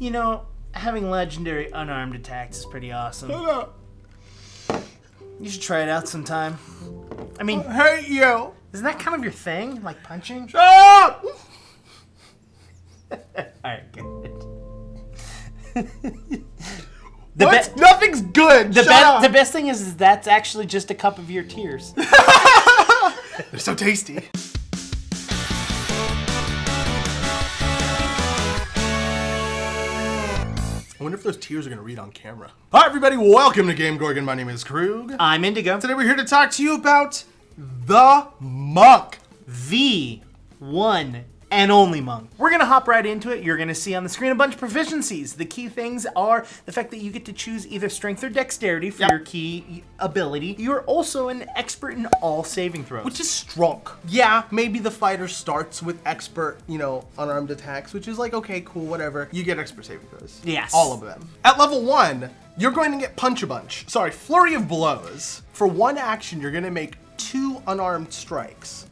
You know, having legendary unarmed attacks is pretty awesome. Shut up. You should try it out sometime. I mean, I hate you. isn't that kind of your thing? Like punching? Shut up! Alright, good. What? Nothing's good. The Shut up. best thing is that's actually just a cup of your tears. They're so tasty. I wonder if those tears are going to read on camera. Hi, everybody. Welcome to GameGorgon. My name is Krug. I'm Indigo. Today we're here to talk to you about the monk. The one and only monk. We're gonna hop right into it. You're gonna see on the screen a bunch of proficiencies. The key things are the fact that you get to choose either strength or dexterity for your key ability. You're also an expert in all saving throws. Which is strong. Yeah, maybe the fighter starts with expert, unarmed attacks, which is like, okay, cool, whatever. You get expert saving throws. Yes. All of them. At level 1, you're going to get flurry of blows. For one action, you're gonna make 2 unarmed strikes.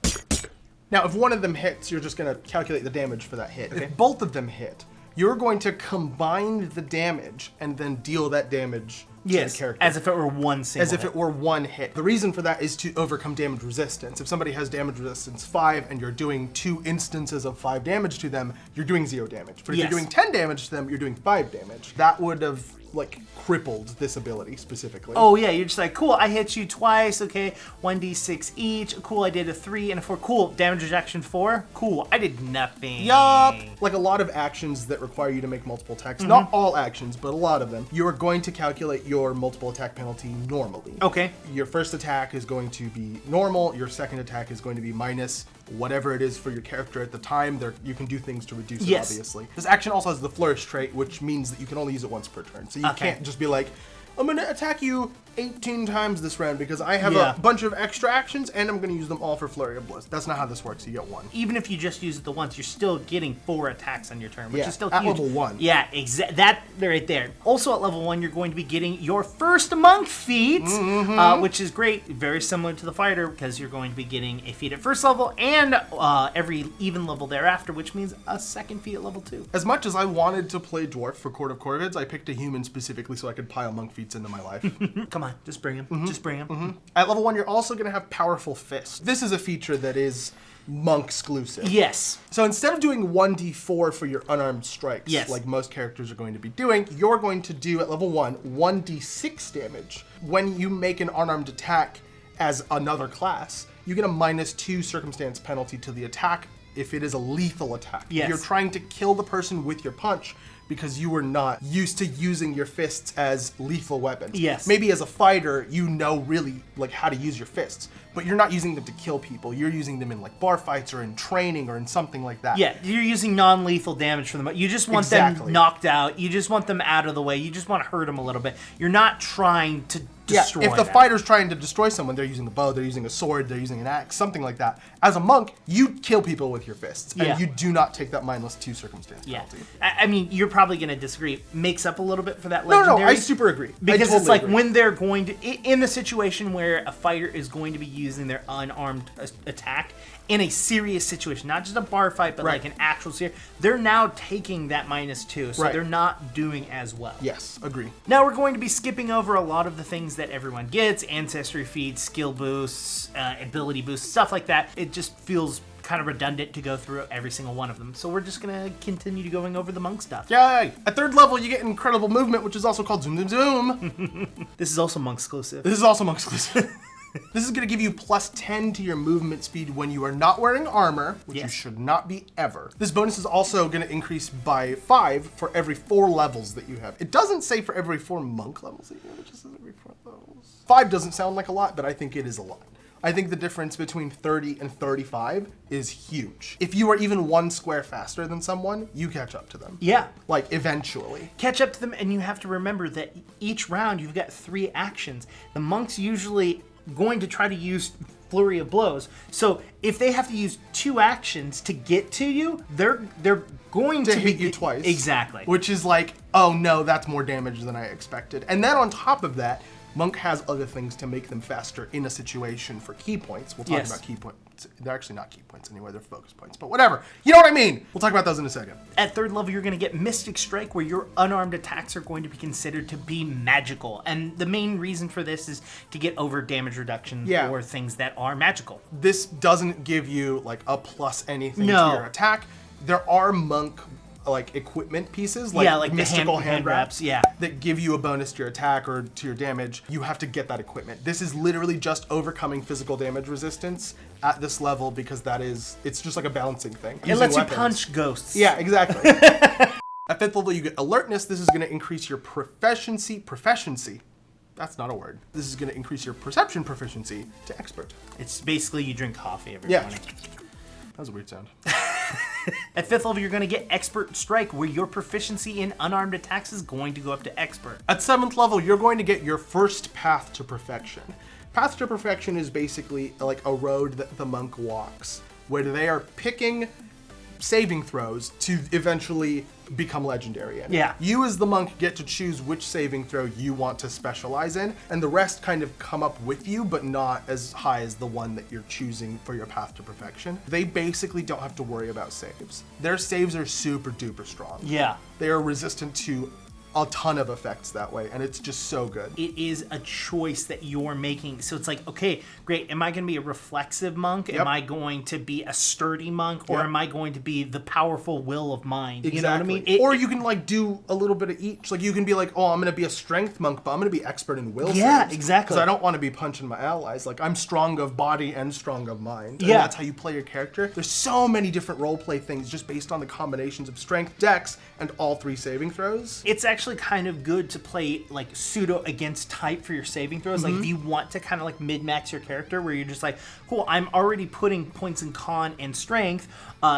Now, if one of them hits, you're just going to calculate the damage for that hit. Okay. If both of them hit, you're going to combine the damage and then deal that damage to the character. As if it were one single As if it were one hit. The reason for that is to overcome damage resistance. If somebody has damage resistance 5 and you're doing 2 instances of 5 damage to them, you're doing 0 damage. But if you're doing 10 damage to them, you're doing 5 damage. That would have, crippled this ability specifically. Oh yeah, you're just like, cool, I hit you twice, okay, 1d6 each, cool, I did a 3 and a 4, cool, damage reduction 4, cool, I did nothing. Yup! Like a lot of actions that require you to make multiple attacks, not all actions, but a lot of them, you are going to calculate your multiple attack penalty normally. Okay. Your first attack is going to be normal, your second attack is going to be minus whatever it is for your character at the time. You can do things to reduce it, obviously. This action also has the flourish trait, which means that you can only use it once per turn. So you can't just be like, I'm going to attack you 18 times this round because I have a bunch of extra actions and I'm going to use them all for flurry of blows. That's not how this works. You get 1. Even if you just use it the once, you're still getting 4 attacks on your turn, which is still huge. At level 1. Yeah, that right there. Also at level 1, you're going to be getting your first monk feat, which is great. Very similar to the fighter because you're going to be getting a feat at first level and every even level thereafter, which means a second feat at level 2. As much as I wanted to play dwarf for Court of Corvids, I picked a human specifically so I could pile monk feats into my life. Come on, just bring him. Just bring him. At level 1, you're also going to have Powerful Fist. This is a feature that is monk-exclusive. Yes. So instead of doing 1d4 for your unarmed strikes, like most characters are going to be doing, you're going to do, at level 1, 1d6 damage. When you make an unarmed attack as another class, you get a -2 circumstance penalty to the attack if it is a lethal attack. Yes. You're trying to kill the person with your punch because you were not used to using your fists as lethal weapons. Yes. Maybe as a fighter, you know really how to use your fists, but you're not using them to kill people. You're using them in bar fights or in training or in something like that. Yeah, you're using non-lethal damage for them. You just want them knocked out. You just want them out of the way. You just want to hurt them a little bit. You're not trying to destroy if the them. fighter's trying to destroy someone, they're using a bow, they're using a sword, they're using an axe, something like that. As a monk, you kill people with your fists, and you do not take that -2 circumstance penalty. I mean, you're probably going to disagree. Makes up a little bit for that legendary. No, I super agree. Because totally it's like agree. when they're going to, in the situation where a fighter is going to be using their unarmed attack in a serious situation, not just a bar fight, but like an actual serious, they're now taking that -2, so they're not doing as well. Yes, agree. Now we're going to be skipping over a lot of the things that everyone gets, ancestry feats, skill boosts, ability boosts, stuff like that. It just feels kind of redundant to go through every single one of them. So we're just going to continue to going over the monk stuff. Yay! At 3rd level, you get incredible movement, which is also called Zoom Zoom Zoom. This is also monk exclusive. This is also monk exclusive. This is going to give you +10 to your movement speed when you are not wearing armor, which you should not be ever. This bonus is also going to increase by 5 for every 4 levels that you have. It doesn't say for every 4 monk levels that you have, it just says every 4 levels. 5 doesn't sound like a lot, but I think it is a lot. I think the difference between 30 and 35 is huge. If you are even 1 square faster than someone, you catch up to them. Yeah. Eventually. Catch up to them, and you have to remember that each round you've got 3 actions. The monks usually going to try to use flurry of blows. So if they have to use 2 actions to get to you, they're going to hit you twice. Exactly. Which is like, oh no, that's more damage than I expected. And then on top of that, monk has other things to make them faster in a situation for key points. We'll talk about They're actually not key points anymore, they're focus points, but whatever. You know what I mean? We'll talk about those in a second. At 3rd level, you're going to get Mystic Strike, where your unarmed attacks are going to be considered to be magical. And the main reason for this is to get over damage reduction for things that are magical. This doesn't give you like a plus anything to your attack. There are monk like equipment pieces, like mystical hand wraps, that give you a bonus to your attack or to your damage. You have to get that equipment. This is literally just overcoming physical damage resistance at this level, because it's just like a balancing thing. It lets you punch ghosts. Yeah, exactly. At 5th level, you get Alertness. This is going to increase your proficiency. That's not a word. This is going to increase your perception proficiency to expert. It's basically you drink coffee every morning. That was a weird sound. At 5th level, you're going to get Expert Strike, where your proficiency in unarmed attacks is going to go up to Expert. At 7th level, you're going to get your first Path to Perfection. Path to Perfection is basically like a road that the monk walks, where they are picking saving throws to eventually become legendary in. Yeah. You as the monk get to choose which saving throw you want to specialize in, and the rest kind of come up with you, but not as high as the one that you're choosing for your Path to Perfection. They basically don't have to worry about saves. Their saves are super duper strong. Yeah. They are resistant to a ton of effects that way, and it's just so good. It is a choice that you're making. So it's like, okay, great. Am I going to be a reflexive monk? Am I going to be a sturdy monk? Or am I going to be the powerful will of mind? Exactly. You know what I mean? Or you can like do a little bit of each. Like you can be like, oh, I'm going to be a strength monk, but I'm going to be expert in will saves. Exactly. Because I don't want to be punching my allies. Like I'm strong of body and strong of mind. And that's how you play your character. There's so many different roleplay things just based on the combinations of strength, dex, and all 3 saving throws. It's actually kind of good to play like pseudo against type for your saving throws. Like if you want to kind of like mid-max your character, where you're just like, cool, I'm already putting points in con and strength,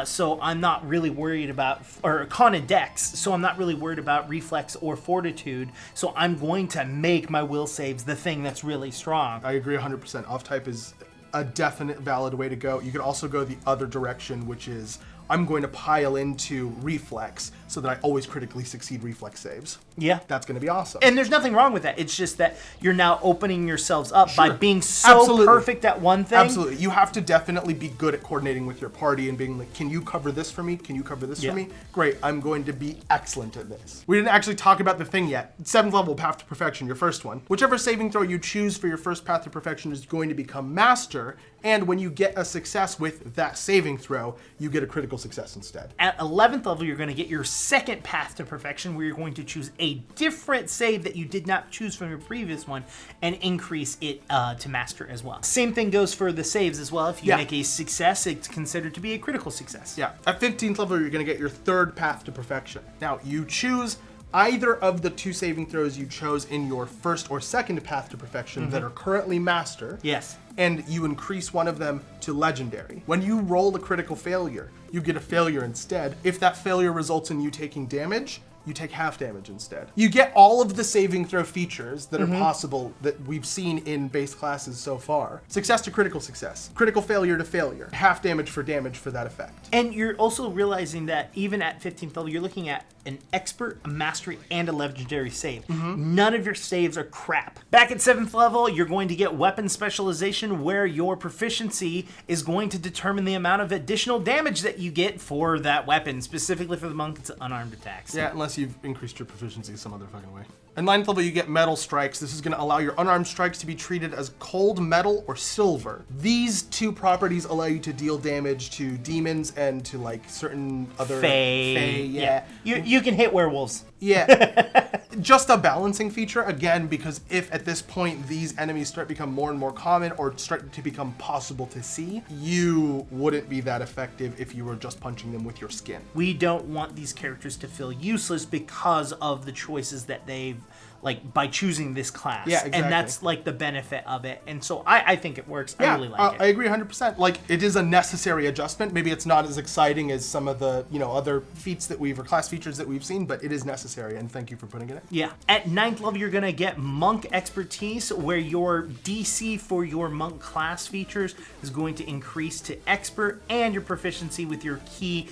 so I'm not really worried about, or con and dex, so I'm not really worried about reflex or fortitude, so I'm going to make my will saves the thing that's really strong. I agree 100%. Off type is a definite valid way to go. You could also go the other direction, which is I'm going to pile into reflex so that I always critically succeed reflex saves. Yeah. That's going to be awesome. And there's nothing wrong with that. It's just that you're now opening yourselves up by being so perfect at one thing. Absolutely. You have to definitely be good at coordinating with your party and being like, can you cover this for me? Can you cover this for me? Great. I'm going to be excellent at this. We didn't actually talk about the thing yet. 7th level, Path to Perfection, your first one. Whichever saving throw you choose for your first Path to Perfection is going to become Master. And when you get a success with that saving throw, you get a critical success instead. At 11th level, you're going to get your second Path to Perfection, where you're going to choose a different save that you did not choose from your previous one and increase it to Master as well. Same thing goes for the saves as well. If you make a success, it's considered to be a critical success. Yeah. At 15th level, you're going to get your third Path to Perfection. Now, you choose either of the 2 saving throws you chose in your first or second Path to Perfection that are currently Master. Yes. And you increase one of them to Legendary. When you roll a critical failure, you get a failure instead. If that failure results in you taking damage, you take half damage instead. You get all of the saving throw features that are possible that we've seen in base classes so far. Success to critical success, critical failure to failure, half damage for that effect. And you're also realizing that even at 15th level, you're looking at an expert, a mastery, and a legendary save. None of your saves are crap. Back at 7th level, you're going to get weapon specialization, where your proficiency is going to determine the amount of additional damage that you get for that weapon. Specifically for the monk, it's unarmed attacks. Yeah, unless you've increased your proficiency some other fucking way. At 9th level, you get metal strikes. This is going to allow your unarmed strikes to be treated as cold metal or silver. These 2 properties allow you to deal damage to demons and to like certain other Fae. Yeah. You can hit werewolves. Yeah. Just a balancing feature, again, because if at this point these enemies start to become more and more common or start to become possible to see, you wouldn't be that effective if you were just punching them with your skin. We don't want these characters to feel useless because of the choices that they've, like, by choosing this class. Yeah, exactly. And that's, like, the benefit of it. And so I think it works. Yeah, I really like it. I agree 100%. Like, it is a necessary adjustment. Maybe it's not as exciting as some of the, other feats or class features that we've seen, but it is necessary, and thank you for putting it in. Yeah. At 9th level, you're going to get Monk Expertise, where your DC for your Monk class features is going to increase to Expert, and your proficiency with your key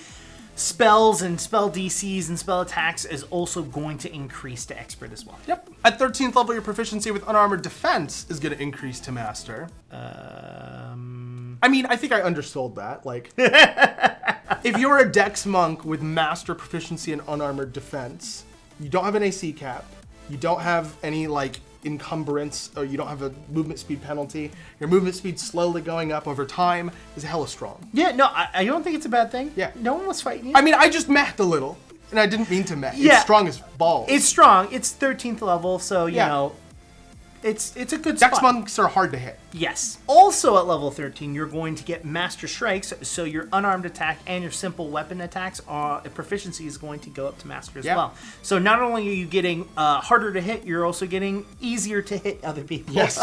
spells and spell DCs and spell attacks is also going to increase to Expert as well. Yep. At 13th level, your proficiency with unarmored defense is going to increase to Master. I mean, I think I undersold that. Like, if you're a Dex monk with master proficiency in unarmored defense, you don't have an AC cap, you don't have any like encumbrance, or you don't have a movement speed penalty. Your movement speed slowly going up over time is hella strong. Yeah, no, I don't think it's a bad thing. Yeah. No one was fighting you. I mean, I just mehed a little, and I didn't mean to meh. Yeah. It's strong as balls. It's strong. It's 13th level, so, you know, it's a good Dex spot. monks are hard to hit. Yes. Also at level 13, you're going to get Master Strikes, so your unarmed attack and your simple weapon attacks proficiency is going to go up to Master as well. So not only are you getting harder to hit, you're also getting easier to hit other people. Yes.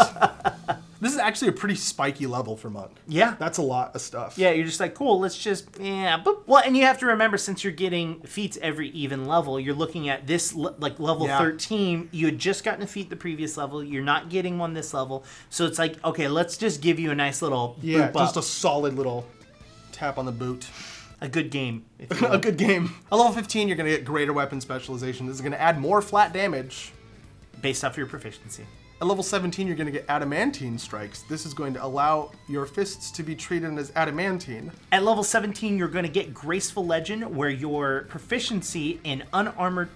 This is actually a pretty spiky level for monk. Yeah. That's a lot of stuff. Yeah, you're just like, cool, let's just, boop. Well, and you have to remember, since you're getting feats every even level, you're looking at this, like, level 13, you had just gotten a feat the previous level, you're not getting one this level, so it's like, okay, let's just give you a nice little boop just up. a solid little tap on the boot. A good game. If you will. A good game. At level 15, you're going to get greater weapon specialization. This is going to add more flat damage. Based off your proficiency. At level 17, you're going to get adamantine strikes. This is going to allow your fists to be treated as adamantine. At level 17, you're going to get Graceful Legend, where your proficiency in unarmored...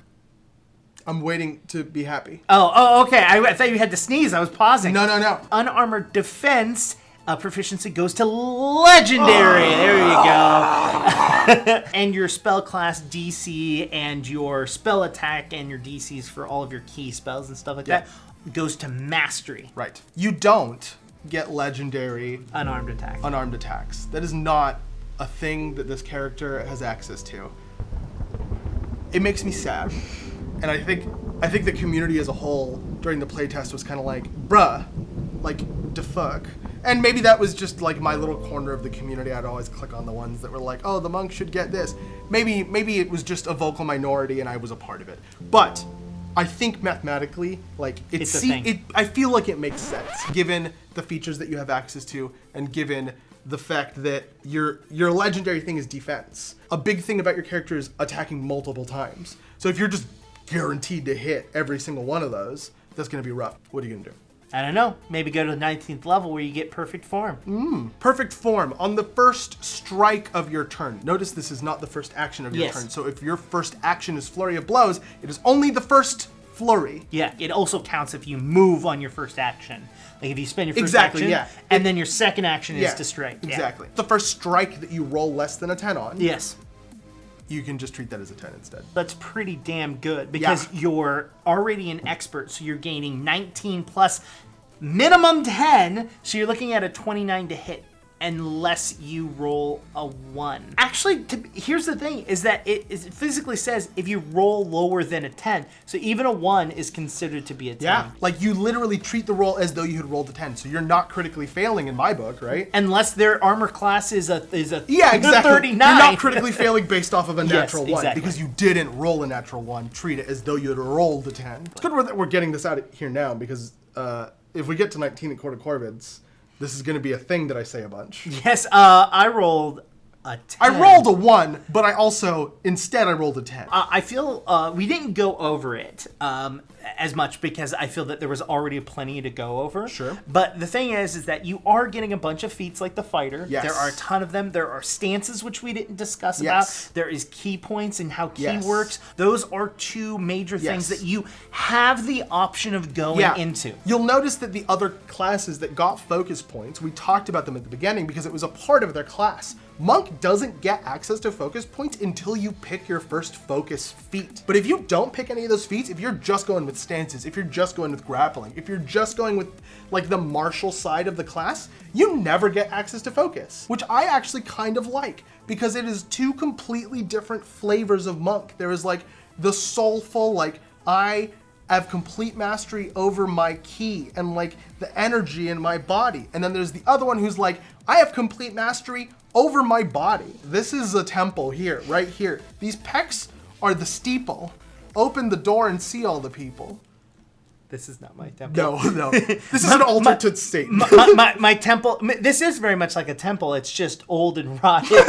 I'm waiting to be happy. Oh, okay. I thought you had to sneeze. I was pausing. No. Unarmored defense proficiency goes to legendary. There you go. And your spell class DC and your spell attack and your DCs for all of your key spells and stuff like that goes to mastery. Right. You don't get legendary Unarmed attack. unarmed attacks. That is not a thing that this character has access to. It makes me sad. And I think the community as a whole during the playtest was kind of like, bruh, like, the fuck. And maybe that was just like my little corner of the community. I'd always click on the ones that were like, oh, the monk should get this. Maybe it was just a vocal minority and I was a part of it. But I think mathematically, like, It's a thing. I feel like it makes sense given the features that you have access to and given the fact that your legendary thing is defense. A big thing about your character is attacking multiple times. So if you're just guaranteed to hit every single one of those, that's going to be rough. What are you going to do? I don't know. Maybe go to the 19th level where you get perfect form. Perfect form on the first strike of your turn. Notice this is not the first action of your Yes. turn. So if your first action is Flurry of Blows, it is only the first flurry. Yeah, it also counts if you move on your first action. Like if you spend your first Exactly, action, and then your second action is to strike. Yeah. Exactly. The first strike that you roll less than a 10 on, Yes. you can just treat that as a 10 instead. That's pretty damn good because you're already an expert, so you're gaining 19 plus minimum 10, so you're looking at a 29 to hit unless you roll a 1. Actually, here's the thing, is that it physically says if you roll lower than a 10, so even a 1 is considered to be a 10. Yeah, like you literally treat the roll as though you had rolled a 10, so you're not critically failing in my book, right? Unless their armor class is a Yeah, exactly. 39. You're not critically failing based off of a natural 1 exactly. because you didn't roll a natural 1. Treat it as though you had rolled a 10. It's good that we're getting this out of here now because if we get to 19 at Court of Corvids, this is going to be a thing that I say a bunch. Yes, I rolled a 10. I rolled a 1, but I rolled a 10. I feel we didn't go over it as much because I feel that there was already plenty to go over. Sure. But the thing is that you are getting a bunch of feats like the fighter. Yes. There are a ton of them. There are stances, which we didn't discuss Yes. about. There is key points and how key Yes. works. Those are two major things Yes. that you have the option of going into. You'll notice that the other classes that got focus points, we talked about them at the beginning because it was a part of their class. Monk doesn't get access to focus points until you pick your first focus feat. But if you don't pick any of those feats, if you're just going with stances, if you're just going with grappling, if you're just going with like the martial side of the class, you never get access to focus, which I actually kind of like because it is two completely different flavors of monk. There is like the soulful, like I have complete mastery over my ki and like the energy in my body. And then there's the other one who's like, I have complete mastery over my body. This is a temple here, right here. These pecs are the steeple. Open the door and see all the people. This is not my temple. No. This is an altar to Satan. My temple, this is very much like a temple. It's just old and rotted.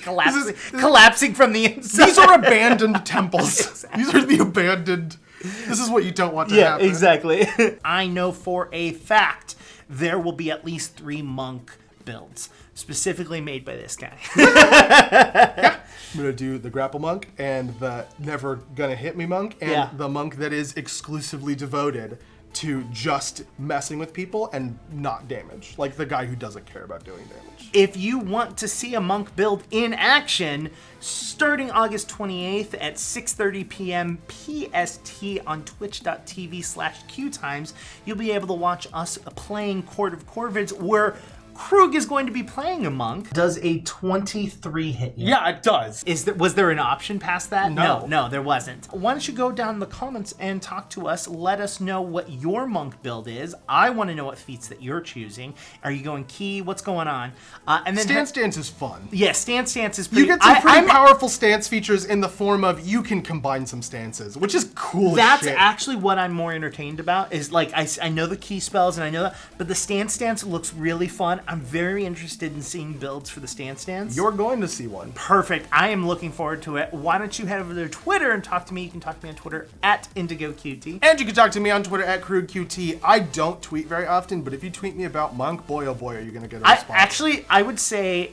Collapsing from the inside. These are abandoned temples. Exactly. These are the abandoned. This is what you don't want to happen. Yeah, exactly. I know for a fact there will be at least 3 monk builds, specifically made by this guy. I'm going to do the grapple monk and the never gonna hit me monk and the monk that is exclusively devoted to just messing with people and not damage. Like the guy who doesn't care about doing damage. If you want to see a monk build in action, starting August 28th at 6:30 p.m. PST on twitch.tv/QueueTimes, you'll be able to watch us playing Court of Corvids, where Krug is going to be playing a monk. Does a 23 hit you? Yeah, it does. Was there an option past that? No, there wasn't. Why don't you go down in the comments and talk to us? Let us know what your monk build is. I want to know what feats that you're choosing. Are you going key? What's going on? And then Stance is fun. Yeah, stance is pretty. You get some pretty powerful stance features in the form of you can combine some stances, which is cool. That's as shit. actually what I'm more entertained about. Is like I know the key spells and I know that, but the stance looks really fun. I'm very interested in seeing builds for the stance. You're going to see one. Perfect. I am looking forward to it. Why don't you head over to Twitter and talk to me? You can talk to me on Twitter at IndigoQT. And you can talk to me on Twitter at CrewedQT. I don't tweet very often, but if you tweet me about Monk, boy oh boy, are you going to get a response. I would say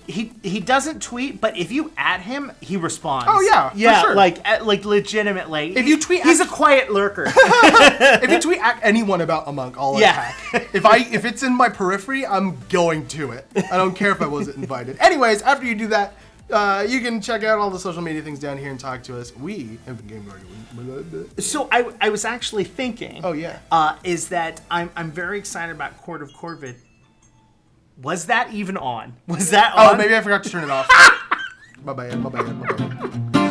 he doesn't tweet, but if you at him, he responds. Oh yeah, yeah, for sure. like legitimately. If you tweet, he's a quiet lurker. If you tweet at anyone about a monk, I'll attack. If it's in my periphery, I'm going to it. I don't care if I wasn't invited. Anyways, after you do that, you can check out all the social media things down here and talk to us. We have been GameGorgon. So I was actually thinking. Oh yeah. Is that I'm very excited about Court of Corvid. Was that even on? Was that on? Oh, maybe I forgot to turn it off. My bad.